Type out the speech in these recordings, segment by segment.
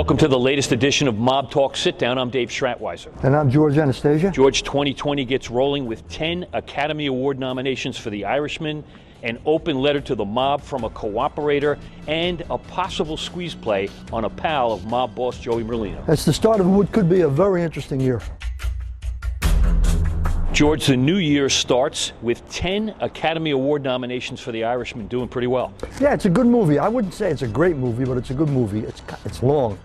Welcome to the latest edition of Mob Talk Sitdown. I'm Dave Schratweiser. And I'm George Anastasia. George, 2020 gets rolling with 10 Academy Award nominations for The Irishman, an open letter to the mob from a cooperator, and a possible squeeze play on a pal of Mob Boss Joey Merlino. It's the start of what could be a very interesting year. George, the new year starts with 10 Academy Award nominations for The Irishman, doing pretty well. Yeah, it's a good movie. I wouldn't say it's a great movie, but it's a good movie. It's long.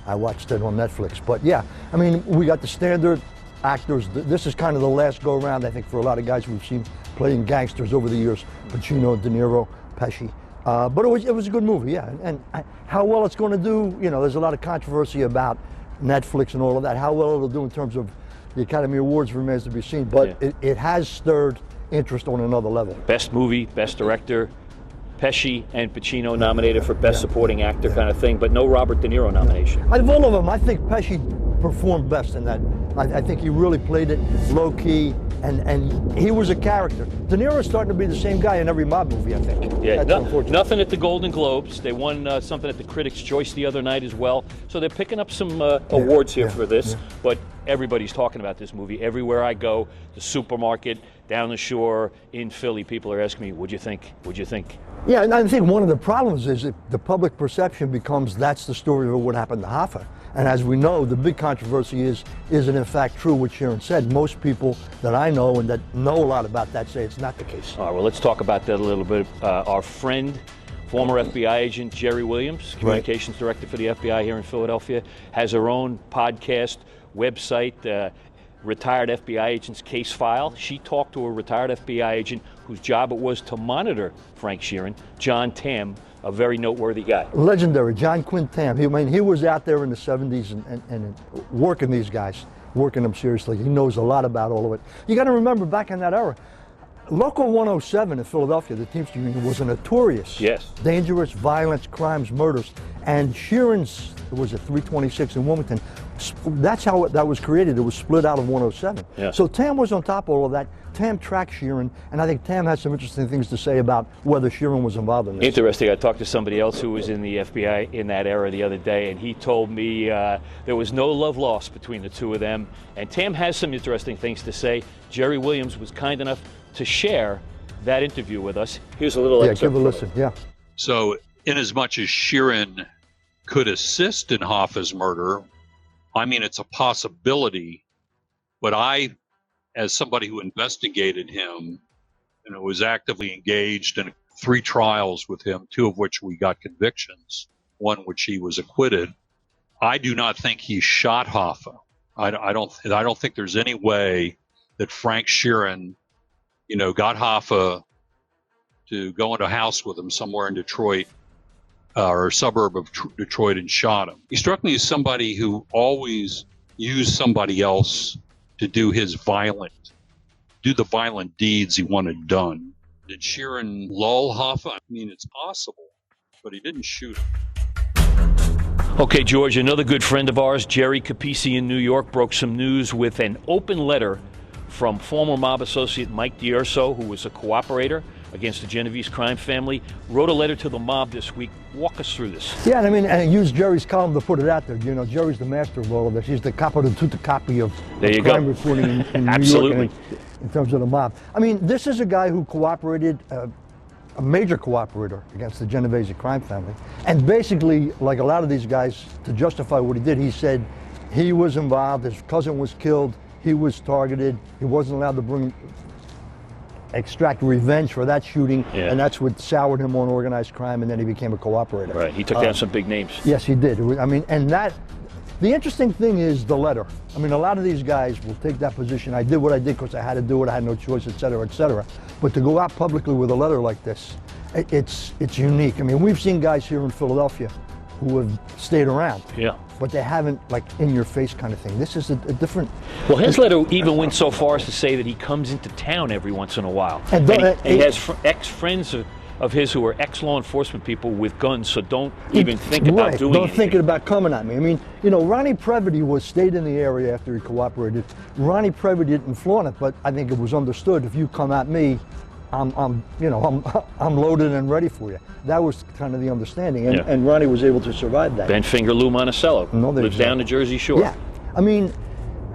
I watched it on Netflix. But yeah, I mean, we got the standard actors. This is kind of the last go-around, I think, for a lot of guys we've seen playing gangsters over the years. Pacino, De Niro, Pesci. But it was a good movie, yeah. And how well it's going to do, you know, there's a lot of controversy about Netflix and all of that. How well it'll do in terms of the Academy Awards remains to be seen, but yeah, it has stirred interest on another level. Best movie, best director, Pesci and Pacino nominated for best supporting actor kind of thing, but no Robert De Niro nomination. Out of all of them, I think Pesci performed best in that. I think he really played it low-key, and he was a character. De Niro's starting to be the same guy in every mob movie, I think. Yeah, nothing at the Golden Globes. They won something at the Critics' Choice the other night as well. So they're picking up some awards here for this, but everybody's talking about this movie. Everywhere I go, the supermarket, down the shore, in Philly, people are asking me, what'd you think? What'd you think? Yeah, and I think one of the problems is that the public perception becomes that's the story of what happened to Hoffa. And as we know, the big controversy is it in fact true what Sheeran said? Most people that I know and that know a lot about that say it's not the case. All right, well, let's talk about that a little bit. Our friend, former FBI agent Jerry Williams, communications director for the FBI here in Philadelphia, has her own podcast, website, Retired FBI Agent's Case File. She talked to a retired FBI agent whose job it was to monitor Frank Sheeran, John Tam, a very noteworthy guy. Legendary, John Quinn Tam. He was out there in the 70s and working these guys, working them seriously. He knows a lot about all of it. You got to remember, back in that era, Local 107 in Philadelphia, the Teamster Union, was a notorious, dangerous, violence, crimes, murders. And Sheeran's, was it 326 in Wilmington, that's how that was created. It was split out of 107. Yeah. So Tam was on top of all of that. Tam tracked Sheeran, and I think Tam has some interesting things to say about whether Sheeran was involved in this. Interesting. I talked to somebody else who was in the FBI in that era the other day, and he told me there was no love lost between the two of them. And Tam has some interesting things to say. Jerry Williams was kind enough to share that interview with us. Here's a little excerpt. Yeah, give a listen. Yeah. So, inasmuch as Sheeran could assist in Hoffa's murder, I mean, it's a possibility, but I, as somebody who investigated him and was actively engaged in 3 trials with him, 2 of which we got convictions, 1 which he was acquitted, I do not think he shot Hoffa. I don't think there's any way that Frank Sheeran, you know, got Hoffa to go into a house with him somewhere in Detroit or a suburb of Detroit and shot him. He struck me as somebody who always used somebody else to do the violent deeds he wanted done. Did Sheeran lull Hoffa? I mean, it's possible, but he didn't shoot him. Okay, George, another good friend of ours, Jerry Capisi in New York, broke some news with an open letter from former mob associate Mike D'Urso, who was a cooperator against the Genovese crime family, wrote a letter to the mob this week. Walk us through this. Yeah, and I mean, and use Jerry's column to put it out there. You know, Jerry's the master of all of this. He's the capo di tutti capi of crime reporting in New York in terms of the mob. I mean, this is a guy who cooperated, a major cooperator against the Genovese crime family. And basically, like a lot of these guys, to justify what he did, he said he was involved, his cousin was killed, he was targeted, he wasn't allowed to extract revenge for that shooting, and that's what soured him on organized crime, and then he became a cooperator. Right, he took down some big names. Yes, he did. I mean, and the interesting thing is the letter. I mean, a lot of these guys will take that position. I did what I did because I had to do it, I had no choice, et cetera, et cetera. But to go out publicly with a letter like this, it's unique. I mean, we've seen guys here in Philadelphia who have stayed around. Yeah. But they haven't, like, in-your-face kind of thing. This is a different... Well, his letter even went so far as to say that he comes into town every once in a while. And he has ex-friends of his who are ex-law enforcement people with guns, so don't even think about doing anything. Don't think about coming at me. I mean, you know, Ronnie Previty stayed in the area after he cooperated. Ronnie Previty didn't flaunt it, but I think it was understood, if you come at me, you know, I'm loaded and ready for you. That was kind of the understanding, and Ronnie was able to survive that. Ben Finger Lou Monticello lives down the Jersey Shore. Yeah, I mean,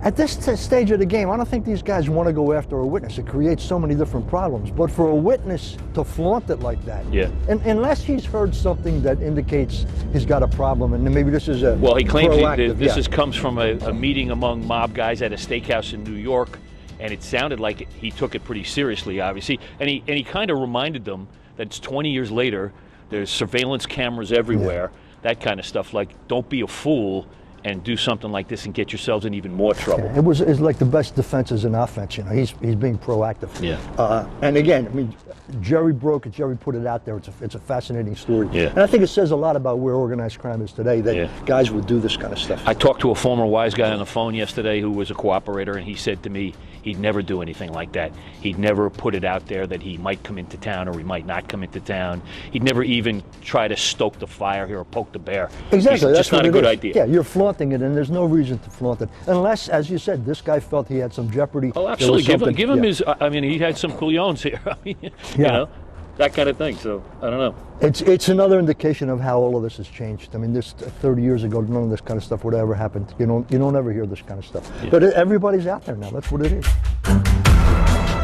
at this stage of the game, I don't think these guys want to go after a witness. It creates so many different problems. But for a witness to flaunt it like that, and unless he's heard something that indicates he's got a problem, and maybe this is a well, he claims this comes from a meeting among mob guys at a steakhouse in New York, and it sounded like he took it pretty seriously, obviously, and he kind of reminded them that it's 20 years later. There's surveillance cameras everywhere, that kind of stuff. Like, don't be a fool and do something like this and get yourselves in even more trouble. Yeah, it's like the best defense is an offense. You know, he's being proactive. Yeah. And again, I mean, Jerry broke it. Jerry put it out there. It's a fascinating story. Yeah. And I think it says a lot about where organized crime is today. That guys would do this kind of stuff. I talked to a former wise guy on the phone yesterday who was a cooperator, and he said to me he'd never do anything like that. He'd never put it out there that he might come into town or he might not come into town. He'd never even try to stoke the fire here or poke the bear. Exactly. It's that's just not a good idea. Yeah, you're flaunting it, and there's no reason to flaunt it. Unless, as you said, this guy felt he had some jeopardy. Oh, absolutely. Give him his, I mean, he had some couillons here. I mean, you know, that kind of thing. So, I don't know. It's another indication of how all of this has changed. I mean, this 30 years ago, none of this kind of stuff would ever happen. You don't ever hear this kind of stuff. Yeah. But everybody's out there now. That's what it is.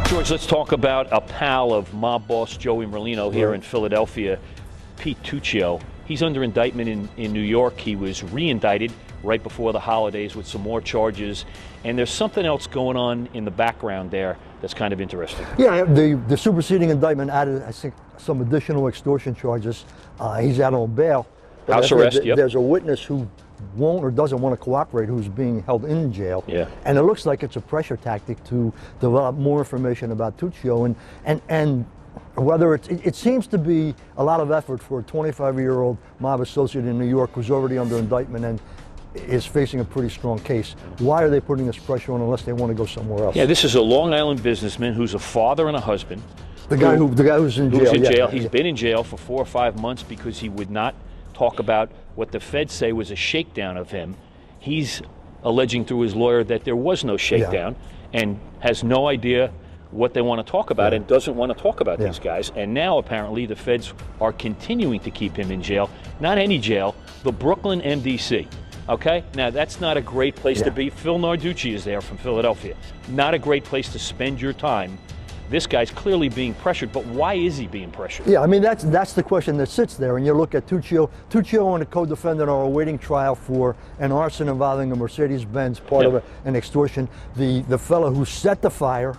George, let's talk about a pal of Mob Boss Joey Merlino here in Philadelphia, Pete Tucci. He's under indictment in New York. He was re-indicted right before the holidays with some more charges. And there's something else going on in the background there that's kind of interesting. Yeah, the superseding indictment added, I think, some additional extortion charges. He's out on bail. House arrest, There's a witness who won't or doesn't want to cooperate who's being held in jail. Yeah. And it looks like it's a pressure tactic to develop more information about Tucci. And whether it seems to be a lot of effort for a 25-year-old mob associate in New York who's already under indictment and is facing a pretty strong case. Why are they putting this pressure on unless they want to go somewhere else? Yeah, this is a Long Island businessman who's a father and a husband. The guy who's in jail. Who's in jail. He's been in jail for 4 or 5 months because he would not talk about what the feds say was a shakedown of him. He's alleging through his lawyer that there was no shakedown and has no idea what they want to talk about and doesn't want to talk about these guys. And now apparently the feds are continuing to keep him in jail. Not any jail, the Brooklyn MDC. Okay, now that's not a great place to be. Phil Narducci is there from Philadelphia. Not a great place to spend your time. This guy's clearly being pressured, but why is he being pressured? Yeah, I mean, that's the question that sits there. And you look at Tucci. Tucci and a co-defendant are awaiting trial for an arson involving a Mercedes-Benz, part of an extortion. The fellow who set the fire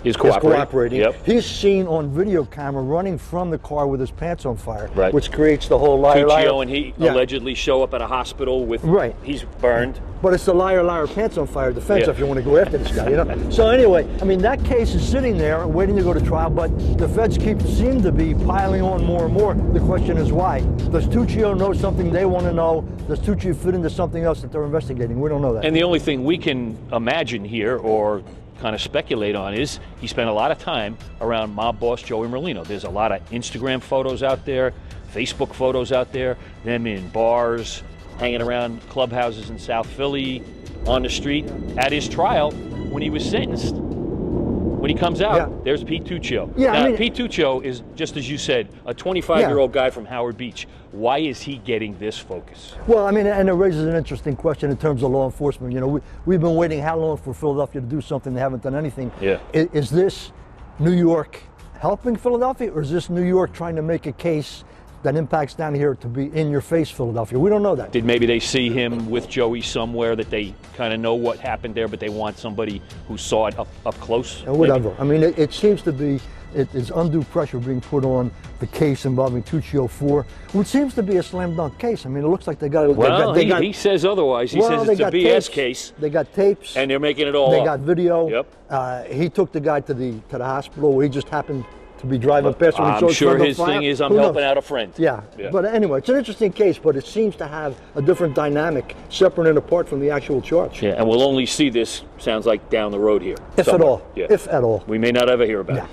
is cooperating. Yep. He's seen on video camera running from the car with his pants on fire, right, which creates the whole liar. And he allegedly show up at a hospital with he's burned. But it's the liar pants on fire defense if you want to go after this guy, you know. So anyway, I mean, that case is sitting there waiting to go to trial, but the feds seem to be piling on more and more. The question is why? Does Tucci know something they want to know? Does Tucci fit into something else that they're investigating? We don't know that. And the only thing we can imagine here, or kind of speculate on, is he spent a lot of time around Mob Boss Joey Merlino. There's a lot of Instagram photos out there, Facebook photos out there, them in bars, hanging around clubhouses in South Philly, on the street. At his trial, when he was sentenced, when he comes out, there's Pete Tucci. Yeah, now, Pete Tucci is, just as you said, a 25-year-old guy from Howard Beach. Why is he getting this focus? Well, I mean, and it raises an interesting question in terms of law enforcement. You know, we've been waiting how long for Philadelphia to do something? They haven't done anything. Yeah. Is this New York helping Philadelphia, or is this New York trying to make a case that impacts down here to be in your face Philadelphia? We don't know that. Did maybe they see him with Joey somewhere that they kind of know what happened there, but they want somebody who saw it up close? Whatever. Maybe? I mean, it seems to be, it is undue pressure being put on the case involving Tucci 4, which seems to be a slam dunk case. I mean, it looks like they got. Well, he says otherwise. He says it's a BS case. They got tapes, and they're making it all They up. got video. Yep. He took the guy to the hospital. He just happened to be driving past when he saw I'm sure his thing is, I'm helping out a friend. Yeah. But anyway, it's an interesting case, but it seems to have a different dynamic, separate and apart from the actual charge. Yeah, and we'll only see this, sounds like, down the road here. If at all. If at all. We may not ever hear about it.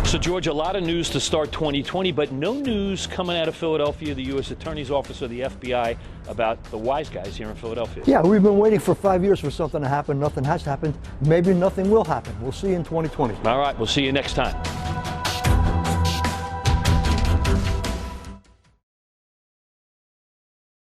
So, George, a lot of news to start 2020, but no news coming out of Philadelphia, the U.S. Attorney's Office, or the FBI about the wise guys here in Philadelphia. Yeah, we've been waiting for 5 years for something to happen. Nothing has happened. Maybe nothing will happen. We'll see you in 2020. All right, we'll see you next time.